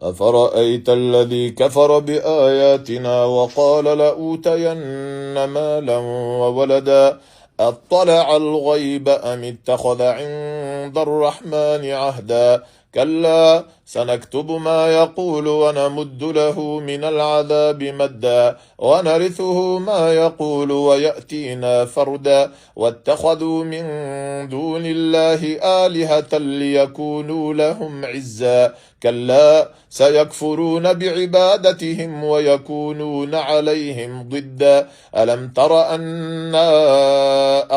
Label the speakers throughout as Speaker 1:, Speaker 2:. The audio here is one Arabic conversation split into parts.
Speaker 1: أفرأيت الذي كفر بآياتنا وقال لأوتين مالا وولدا أطلع الغيب أم اتخذ عند الرحمن عهدا كلا سنكتب ما يقول ونمد له من العذاب مدا ونرثه ما يقول ويأتينا فردا واتخذوا من دون الله آلهة ليكونوا لهم عزا كلا سيكفرون بعبادتهم ويكونون عليهم ضدا ألم تر أنا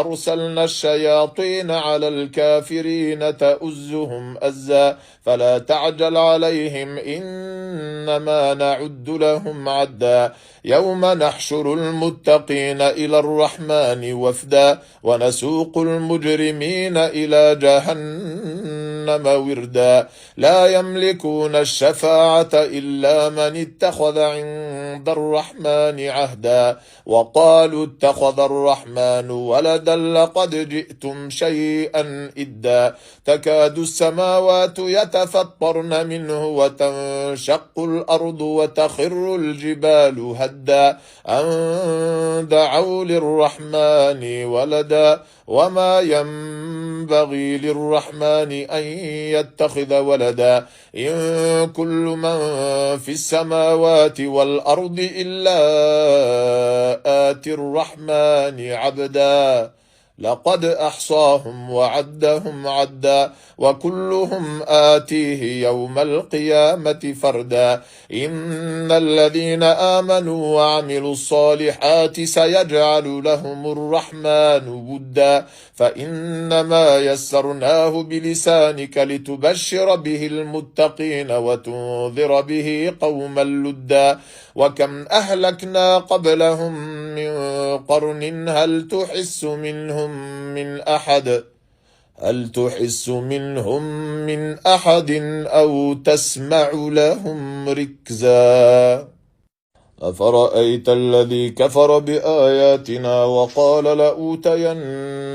Speaker 1: أرسلنا الشياطين على الكافرين تؤزهم أزا فلا تعجل عليهم إنما نعد لهم عدا يوم نحشر المتقين إلى الرحمن وفدا ونسوق المجرمين إلى جهنم وردا لا يملكون الشفاعة إلا من اتخذ عند الرحمن عهدا وقالوا اتخذ الرحمن ولدا لقد جئتم شيئا إدا تكاد السماوات يتفطرن منه وتنشق الأرض وتخر الجبال هدا أن دعوا للرحمن ولدا وما ينبغي للرحمن أن يتخذ ولدا إن كل من في السماوات والأرض إلا آتي الرحمن عبدا لقد أحصاهم وعدهم عدا وكلهم آتيه يوم القيامة فردا إن الذين آمنوا وعملوا الصالحات سيجعل لهم الرحمن ودا فإنما يسرناه بلسانك لتبشر به المتقين وتنذر به قوما لدا وكم أهلكنا قبلهم من قرن هل تحس منهم من أحد أو تسمع لهم ركزا أفرأيت الذي كفر بآياتنا وقال لأوتين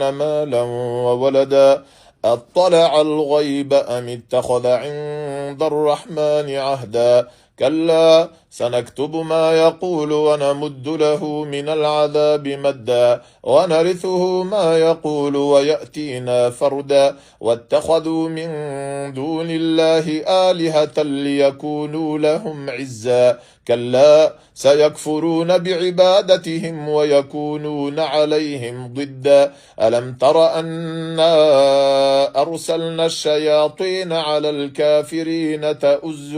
Speaker 1: مالا وولدا أطلع الغيب أم اتخذ عند الرحمن عهدا كلا سنكتب ما يقول ونمد له من العذاب مدا ونرثه ما يقول ويأتينا فردا واتخذوا من دون الله آلهة ليكونوا لهم عزا كلا سيكفرون بعبادتهم ويكونون عليهم ضدا ألم تر أنا أرسلنا الشياطين على الكافرين تؤزهم